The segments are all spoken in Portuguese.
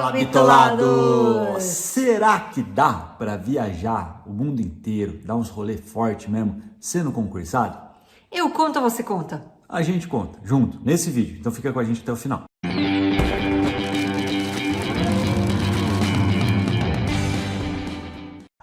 Fala, bitolados! Será que dá para viajar o mundo inteiro, dar uns rolê forte mesmo, sendo concursado? Eu conto ou você conta? A gente conta, junto, nesse vídeo. Então fica com a gente até o final.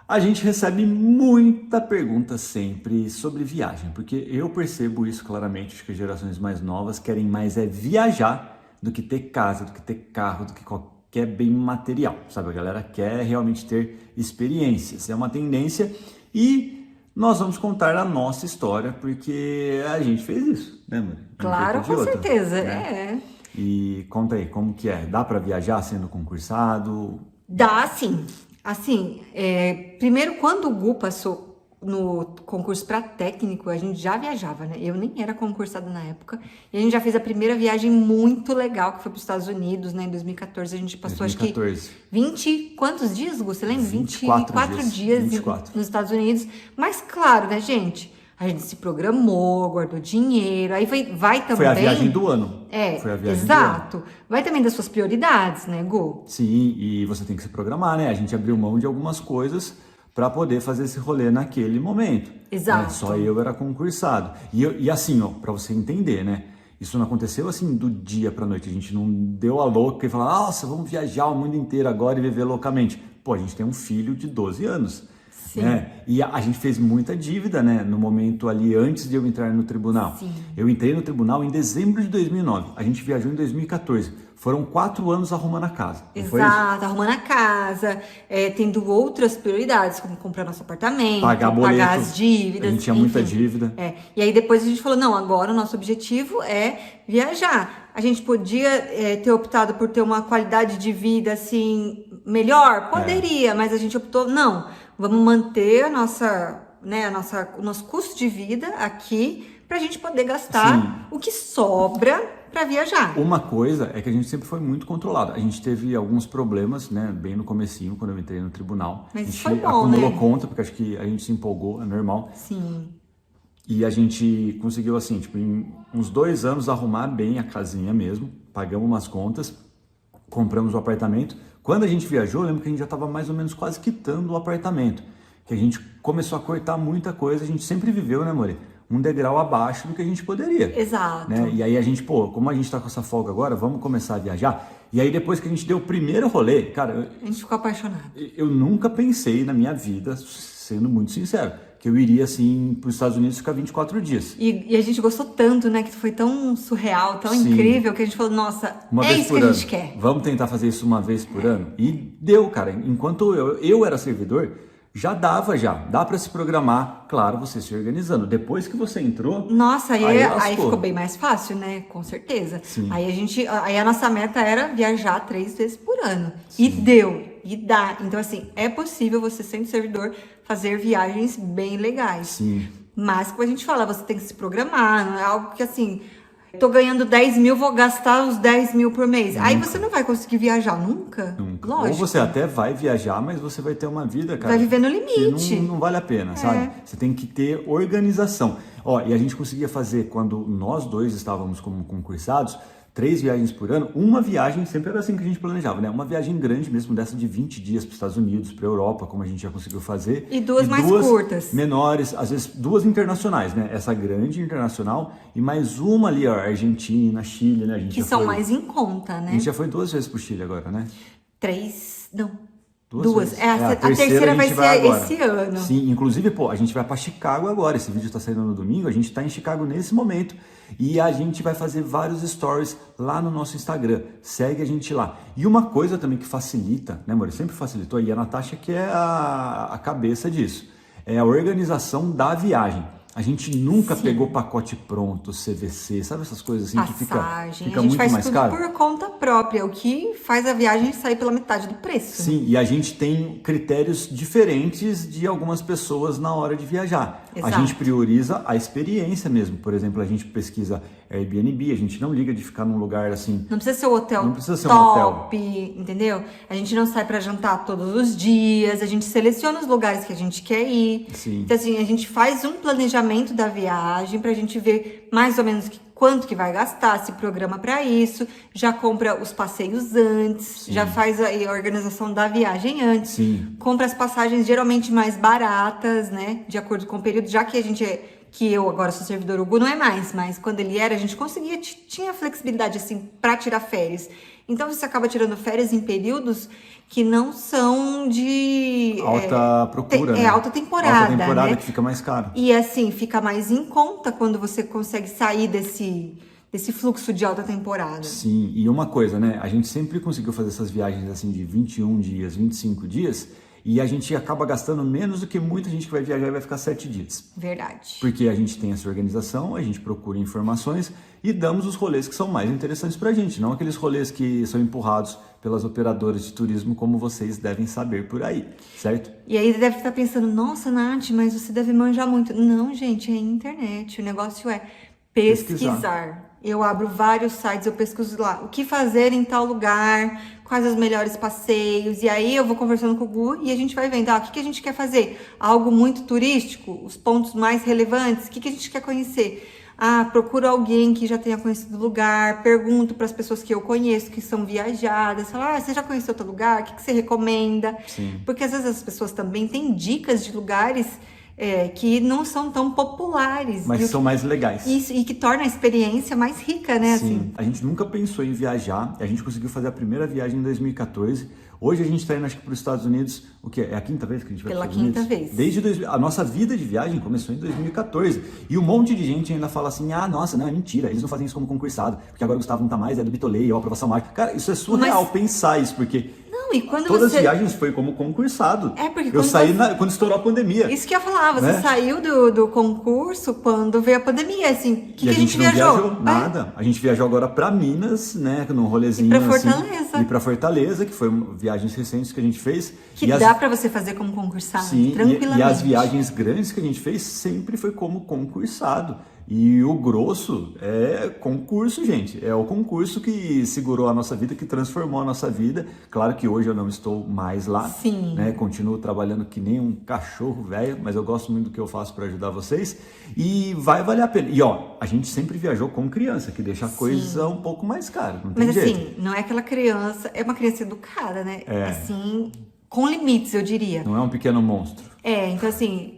A gente recebe muita pergunta sempre sobre viagem, porque eu percebo isso claramente, acho que as gerações mais novas querem mais viajar do que ter casa, do que ter carro, do que qualquer bem material, sabe? A galera quer realmente ter experiências, é uma tendência e nós vamos contar a nossa história, porque a gente fez isso, né, mano? Claro, com certeza, né? E conta aí, como que é? Dá para viajar sendo concursado? Dá sim. Assim, primeiro, quando o Gu passou no concurso para técnico, a gente já viajava, né? Eu nem era concursada na época. E a gente já fez a primeira viagem muito legal, que foi para os Estados Unidos, né? Em 2014, a gente passou, 2014. acho que 20... Quantos dias, Gu? Você lembra? 24 dias 24. Nos Estados Unidos. Mas claro, né, gente? A gente se programou, guardou dinheiro, aí vai também... Foi a viagem do ano. Foi a viagem exato. Do ano. Vai também das suas prioridades, né, Gu? Sim, e você tem que se programar, né? A gente abriu mão de algumas coisas para poder fazer esse rolê naquele momento. Exato. Né? Só eu era concursado. E assim, ó, para você entender, né? Isso não aconteceu assim do dia para noite. A gente não deu a louca e falou, nossa, vamos viajar o mundo inteiro agora e viver loucamente. Pô, a gente tem um filho de 12 anos. Sim. Né? E a gente fez muita dívida, né? No momento ali, antes de eu entrar no tribunal. Sim. Eu entrei no tribunal em dezembro de 2009. A gente viajou em 2014. Foram 4 anos arrumando a casa. Exato, arrumando a casa, tendo outras prioridades, como comprar nosso apartamento, pagar boleto, pagar as dívidas. A gente tinha muita dívida. E aí depois a gente falou, não, agora o nosso objetivo é viajar. A gente podia ter optado por ter uma qualidade de vida assim melhor? Poderia, mas a gente optou, não, vamos manter o nosso custo de vida aqui pra gente poder gastar o que sobra para viajar. Uma coisa é que a gente sempre foi muito controlado. A gente teve alguns problemas, né, bem no comecinho, quando eu entrei no tribunal. Mas a gente foi bom, acumulou né? conta, porque acho que a gente se empolgou, é normal. Sim. E a gente conseguiu, assim, tipo, em uns 2 anos arrumar bem a casinha mesmo. Pagamos umas contas, compramos o apartamento. Quando a gente viajou, eu lembro que a gente já estava mais ou menos quase quitando o apartamento. Que a gente começou a cortar muita coisa. A gente sempre viveu, né, amor? Um degrau abaixo do que a gente poderia. Exato. Né? E aí a gente, como a gente tá com essa folga agora, vamos começar a viajar. E aí depois que a gente deu o primeiro rolê, cara... A gente ficou apaixonado. Eu nunca pensei na minha vida, sendo muito sincero, que eu iria, assim, para os Estados Unidos ficar 24 dias. E a gente gostou tanto, né? Que foi tão surreal, tão incrível, que a gente falou, nossa, isso que a gente quer. Vamos tentar fazer isso uma vez por ano? E deu, cara. Enquanto eu era servidor... dá para se programar, claro, você se organizando. Depois que você entrou... Nossa, aí ficou bem mais fácil, né? Com certeza. Sim. Aí a nossa meta era viajar 3 vezes por ano. Sim. E deu, e dá. Então, assim, é possível você, sendo servidor, fazer viagens bem legais. Sim. Mas, como a gente fala, você tem que se programar, não é algo que, assim... Tô ganhando 10 mil, vou gastar os 10 mil por mês. Nunca. Aí você não vai conseguir viajar nunca. Nunca. Lógico. Ou você até vai viajar, mas você vai ter uma vida, cara... Vai viver no limite. Que não vale a pena, sabe? Você tem que ter organização. Ó, e a gente conseguia fazer, quando nós dois estávamos como concursados, 3 viagens por ano. Uma viagem, sempre era assim que a gente planejava, né? Uma viagem grande mesmo, dessa de 20 dias para os Estados Unidos, para a Europa, como a gente já conseguiu fazer. E duas mais curtas. Menores, às vezes 2 internacionais, né? Essa grande internacional e mais uma ali, ó, Argentina, Chile, né? A gente que são mais em conta, né? A gente já foi 2 vezes para o Chile agora, né? 3, não. 2. A terceira vai ser esse ano. Sim, inclusive, a gente vai para Chicago agora. Esse vídeo está saindo no domingo. A gente está em Chicago nesse momento. E a gente vai fazer vários stories lá no nosso Instagram. Segue a gente lá. E uma coisa também que facilita, né, amor? Sempre facilitou. E a Natasha que é a cabeça disso. É a organização da viagem. A gente nunca pegou pacote pronto, CVC, sabe essas coisas assim Passagem. que fica muito mais caro? A gente faz tudo por conta própria, o que faz a viagem sair pela metade do preço. Sim, e a gente tem critérios diferentes de algumas pessoas na hora de viajar. Exato. A gente prioriza a experiência mesmo. Por exemplo, a gente pesquisa Airbnb, a gente não liga de ficar num lugar assim. Não precisa ser um hotel Não precisa ser um top, entendeu? A gente não sai pra jantar todos os dias, a gente seleciona os lugares que a gente quer ir. Sim. Então, assim, a gente faz um planejamento da viagem pra gente ver mais ou menos quanto que vai gastar, se programa pra isso, já compra os passeios antes, já faz a organização da viagem antes, Sim. compra as passagens geralmente mais baratas, né? De acordo com o período, já que a gente que eu agora sou servidor, o Gu não é mais, mas quando ele era, a gente conseguia, tinha flexibilidade, assim, pra tirar férias. Então, você acaba tirando férias em períodos que não são de... Alta procura, né? Alta temporada, Alta temporada, né? que fica mais caro. E, assim, fica mais em conta quando você consegue sair desse fluxo de alta temporada. Sim, e uma coisa, né? A gente sempre conseguiu fazer essas viagens, assim, de 21 dias, 25 dias... E a gente acaba gastando menos do que muita gente que vai viajar e vai ficar 7 dias. Verdade. Porque a gente tem essa organização, a gente procura informações e damos os rolês que são mais interessantes pra gente. Não aqueles rolês que são empurrados pelas operadoras de turismo, como vocês devem saber por aí, certo? E aí deve estar pensando, nossa, Nath, mas você deve manjar muito. Não, gente, é internet. O negócio é pesquisar. Eu abro vários sites, eu pesquiso lá o que fazer em tal lugar, quais os melhores passeios, e aí eu vou conversando com o Gu e a gente vai vendo, o que a gente quer fazer? Algo muito turístico, os pontos mais relevantes, o que a gente quer conhecer? Procuro alguém que já tenha conhecido o lugar, pergunto para as pessoas que eu conheço, que são viajadas, falo, você já conheceu outro lugar? O que você recomenda? Sim. Porque às vezes as pessoas também têm dicas de lugares que não são tão populares. Mas são mais legais. Isso, e que torna a experiência mais rica, né? Sim, assim. A gente nunca pensou em viajar, a gente conseguiu fazer a primeira viagem em 2014. Hoje a gente está indo, acho que, para os Estados Unidos, o quê? É a quinta vez que a gente vai para os Estados Unidos? Pela quinta vez. Desde a nossa vida de viagem começou em 2014. E um monte de gente ainda fala assim, nossa, não, é mentira, eles não fazem isso como concursado, porque agora o Gustavo não tá mais, é do Bitolei, é a aprovação mágica. Cara, isso é surreal pensar isso, porque... E quando todas as viagens foi como concursado. Porque eu saí quando estourou a pandemia. Isso que eu ia falar, você saiu do concurso quando veio a pandemia, assim, o que a gente não viajou? Nada. A gente viajou agora pra Minas, né, num rolezinho e pra Fortaleza. Assim, e pra Fortaleza, que foi viagens recentes que a gente fez. Que dá pra você fazer como concursado, sim, tranquilamente. E as viagens grandes que a gente fez sempre foi como concursado. E o grosso é concurso, gente. É o concurso que segurou a nossa vida, que transformou a nossa vida. Claro que hoje eu não estou mais lá. Sim. Né? Continuo trabalhando que nem um cachorro velho, mas eu gosto muito do que eu faço para ajudar vocês. E vai valer a pena. E a gente sempre viajou com criança, que deixa a coisa um pouco mais cara. Não tem mas jeito. assim, não é aquela criança, é uma criança educada, né? Assim, com limites, eu diria. Não é um pequeno monstro. Então assim,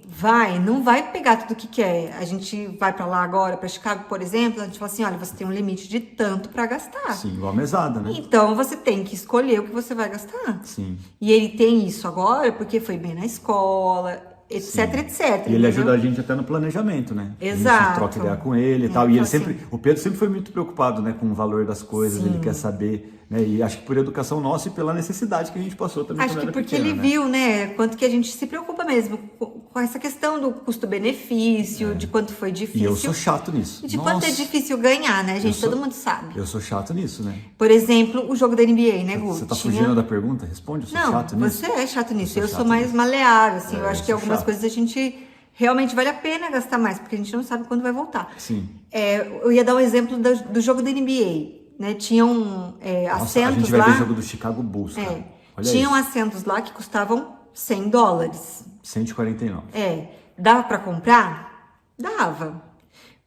não vai pegar tudo que quer. A gente vai pra lá agora, pra Chicago, por exemplo, a gente fala assim, olha, você tem um limite de tanto pra gastar. Sim, igual a mesada, né? Então você tem que escolher o que você vai gastar. Sim. E ele tem isso agora porque foi bem na escola, etc, etc. E ele entendeu? ajuda a gente até no planejamento, né? Exato. A gente troca ideia com ele e tal. E ele assim, sempre, o Pedro sempre foi muito preocupado, né, com o valor das coisas, ele quer saber, né? E acho que por educação nossa e pela necessidade que a gente passou também. Acho quando que era porque pequeno, ele né? viu, né, quanto que a gente se preocupa mesmo com essa questão do custo-benefício, de quanto foi difícil. E eu sou chato nisso. E de quanto é difícil ganhar, né, gente? Todo mundo sabe. Eu sou chato nisso, né? Por exemplo, o jogo da NBA, né, Gu? Você tá fugindo da pergunta? Responde, eu sou chato nisso. Você é chato nisso. Eu chato sou mais nisso. maleável, assim. Eu acho eu que sou algumas chato. coisas a gente realmente vale a pena gastar mais, porque a gente não sabe quando vai voltar. Sim. Eu ia dar um exemplo do jogo da NBA, né? Tinham Nossa, assentos a gente vai lá. ver o jogo do Chicago Bulls, cara. Olha Tinham isso. assentos lá que custavam $100. 149. Dava pra comprar? Dava.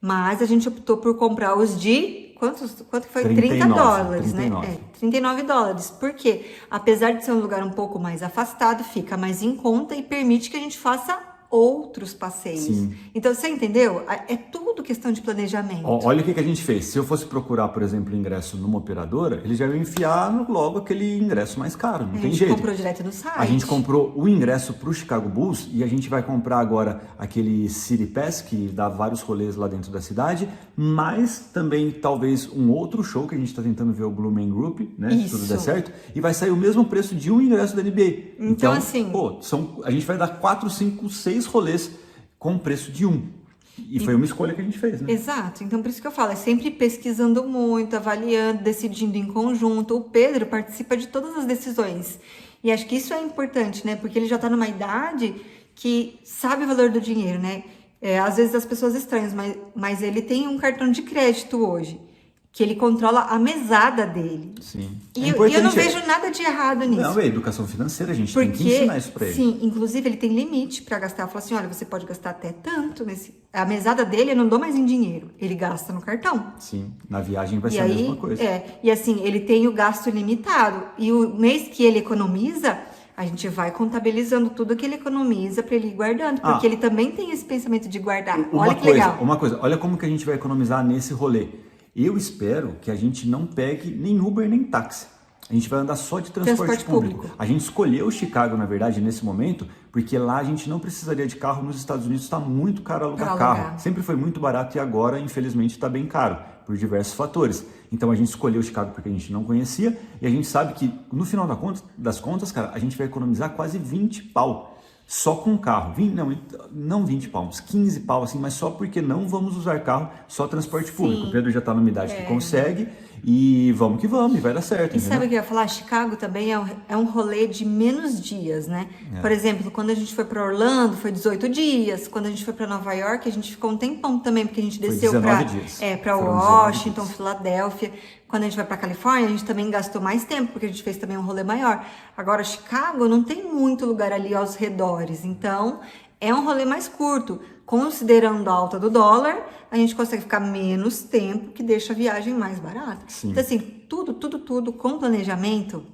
Mas a gente optou por comprar os de... Quanto que foi? 39, $30, né? $39. Por quê? Apesar de ser um lugar um pouco mais afastado, fica mais em conta e permite que a gente faça outros passeios. Sim. Então, você entendeu? É tudo questão de planejamento. Olha o que a gente fez. Se eu fosse procurar, por exemplo, ingresso numa operadora, eles já iam enfiar logo aquele ingresso mais caro. Não tem jeito. A gente comprou direto no site. A gente comprou o ingresso para o Chicago Bulls e a gente vai comprar agora aquele City Pass, que dá vários rolês lá dentro da cidade, mas também talvez um outro show que a gente está tentando ver, o Blue Man Group, né? Se tudo der certo. E vai sair o mesmo preço de um ingresso da NBA. Então assim... a gente vai dar 4, 5, 6 rolês com o preço de um. E foi uma escolha que a gente fez, né? Exato. Então, por isso que eu falo, é sempre pesquisando muito, avaliando, decidindo em conjunto. O Pedro participa de todas as decisões. E acho que isso é importante, né? Porque ele já tá numa idade que sabe o valor do dinheiro, né? Às vezes as pessoas estranham, mas ele tem um cartão de crédito hoje, que ele controla a mesada dele. Sim. E eu não vejo nada de errado nisso. Não, é educação financeira, a gente tem que ensinar isso pra ele. Sim, inclusive ele tem limite para gastar. Fala assim, olha, você pode gastar até tanto nesse... A mesada dele eu não dou mais em dinheiro, ele gasta no cartão. Sim, na viagem vai ser a mesma coisa. E assim, ele tem o gasto limitado. E o mês que ele economiza, a gente vai contabilizando tudo que ele economiza para ele ir guardando. Porque ele também tem esse pensamento de guardar. Olha que legal. Uma coisa, olha como que a gente vai economizar nesse rolê. Eu espero que a gente não pegue nem Uber nem táxi. A gente vai andar só de transporte público. A gente escolheu Chicago, na verdade, nesse momento, porque lá a gente não precisaria de carro. Nos Estados Unidos está muito caro alugar carro. Sempre foi muito barato e agora, infelizmente, está bem caro, por diversos fatores. Então a gente escolheu Chicago porque a gente não conhecia e a gente sabe que, no final das contas, cara, a gente vai economizar quase 20 pau. Só com carro, não 20 pau, uns 15 pau assim, mas só porque não vamos usar carro, só transporte público. O Pedro já tá numa idade que consegue e vamos que vamos, e vai dar certo. E sabe o que eu ia falar? Chicago também é um rolê de menos dias, né? Por exemplo, quando a gente foi para Orlando, foi 18 dias. Quando a gente foi para Nova York, a gente ficou um tempão também, porque a gente desceu para Washington, Filadélfia. Quando a gente vai para Califórnia, a gente também gastou mais tempo, porque a gente fez também um rolê maior. Agora, Chicago não tem muito lugar ali aos redores, então é um rolê mais curto. Considerando a alta do dólar, a gente consegue ficar menos tempo, que deixa a viagem mais barata. Sim. Então, assim, tudo com planejamento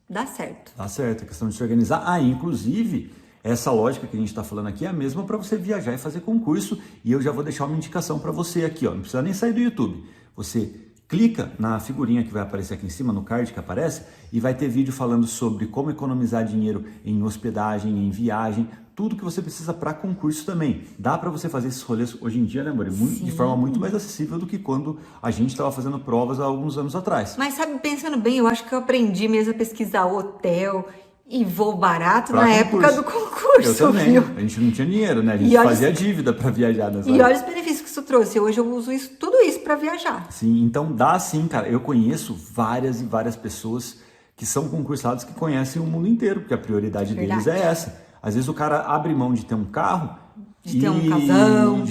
dá certo. Dá certo, é questão de se organizar. Inclusive, essa lógica que a gente está falando aqui é a mesma para você viajar e fazer concurso. E eu já vou deixar uma indicação para você aqui, ó. Não precisa nem sair do YouTube. Você clica na figurinha que vai aparecer aqui em cima, no card que aparece, e vai ter vídeo falando sobre como economizar dinheiro em hospedagem, em viagem, tudo que você precisa para concurso também. Dá para você fazer esses rolês hoje em dia, né, amor? De forma muito mais acessível do que quando a gente estava fazendo provas há alguns anos atrás. Mas sabe, pensando bem, eu acho que eu aprendi mesmo a pesquisar hotel e voo barato na época do concurso. Eu também. Viu? A gente não tinha dinheiro, né? A gente fazia dívida para viajar nessa E olha os benefícios que isso trouxe. Hoje eu uso tudo isso para viajar. Sim, então dá sim, cara. Eu conheço várias e várias pessoas que são concursados que conhecem o mundo inteiro, porque a prioridade deles é essa. Às vezes o cara abre mão de ter um carro, de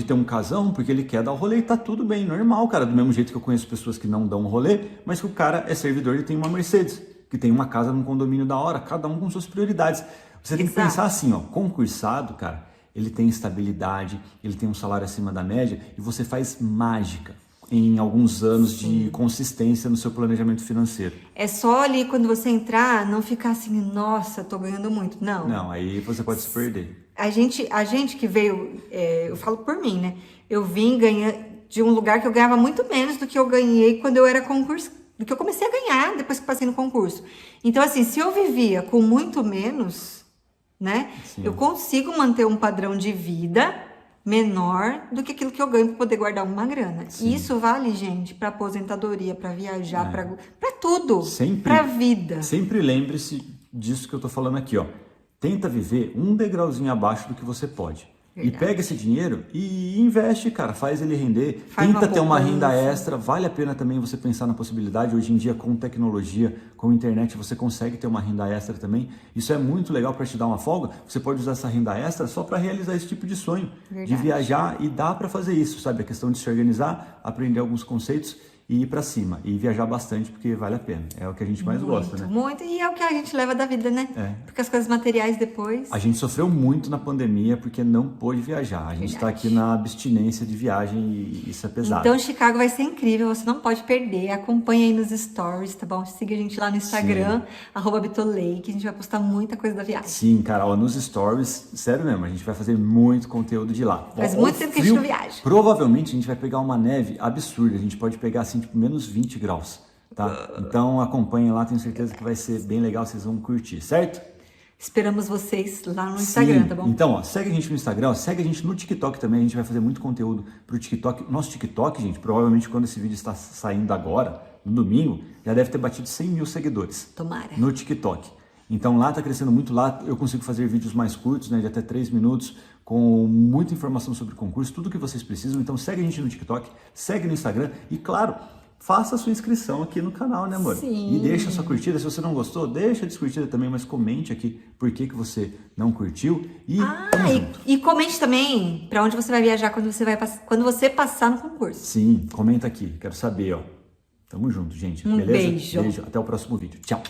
ter um casão, porque ele quer dar o rolê e tá tudo bem, normal, cara. Do mesmo jeito que eu conheço pessoas que não dão um rolê, mas que o cara é servidor e tem uma Mercedes, que tem uma casa num condomínio da hora, cada um com suas prioridades. Você tem que pensar assim, ó, concursado, cara, ele tem estabilidade, ele tem um salário acima da média e você faz mágica em alguns anos de consistência no seu planejamento financeiro. É só ali quando você entrar, não ficar assim, nossa, tô ganhando muito. Não. Não, aí você pode se perder. A gente que veio, eu falo por mim, né? Eu vim ganhar de um lugar que eu ganhava muito menos do que eu ganhei quando eu era concurso, do que eu comecei a ganhar depois que passei no concurso. Então, assim, se eu vivia com muito menos, né? Eu consigo manter um padrão de vida menor do que aquilo que eu ganho para poder guardar uma grana. E isso vale, gente, para aposentadoria, para viajar, para tudo, para vida. Sempre lembre-se disso que eu tô falando aqui, ó. Tenta viver um degrauzinho abaixo do que você pode. Verdade. E pega esse dinheiro e investe, cara, faz ele render, tenta ter uma renda extra, vale a pena também você pensar na possibilidade, hoje em dia com tecnologia, com internet, você consegue ter uma renda extra também, isso é muito legal para te dar uma folga, você pode usar essa renda extra só para realizar esse tipo de sonho, de viajar, e dá para fazer isso, sabe, a questão de se organizar, aprender alguns conceitos e ir para cima, e viajar bastante, porque vale a pena. É o que a gente mais gosta, né? Muito, e é o que a gente leva da vida, né? Porque as coisas materiais depois... A gente sofreu muito na pandemia porque não pôde viajar. A gente está aqui na abstinência de viagem e isso é pesado. Então, Chicago vai ser incrível, você não pode perder. Acompanha aí nos stories, tá bom? Siga a gente lá no Instagram, @Bitolei, que a gente vai postar muita coisa da viagem. Sim, cara, ó, nos stories, sério mesmo, a gente vai fazer muito conteúdo de lá. Faz muito tempo que a gente não viaja. Provavelmente a gente vai pegar uma neve absurda, a gente pode pegar assim, tipo, menos 20 graus, tá? Então acompanhem lá, tenho certeza que vai ser bem legal, vocês vão curtir, certo? Esperamos vocês lá no Instagram, tá bom? Então, ó, segue a gente no Instagram, ó, segue a gente no TikTok também, a gente vai fazer muito conteúdo pro TikTok. Nosso TikTok, gente, provavelmente quando esse vídeo está saindo agora, no domingo, já deve ter batido 100 mil seguidores. Tomara. No TikTok. Então lá tá crescendo muito, lá eu consigo fazer vídeos mais curtos, né, de até 3 minutos, com muita informação sobre concurso, tudo que vocês precisam. Então segue a gente no TikTok, segue no Instagram e, claro, faça a sua inscrição aqui no canal, né, amor? Sim. E deixa a sua curtida. Se você não gostou, deixa a descurtida também, mas comente aqui por que você não curtiu. E tamo junto. E comente também para onde você vai viajar quando você passar no concurso. Sim, comenta aqui. Quero saber, ó. Tamo junto, gente. Um Beleza? beijo. Beijo. Até o próximo vídeo. Tchau.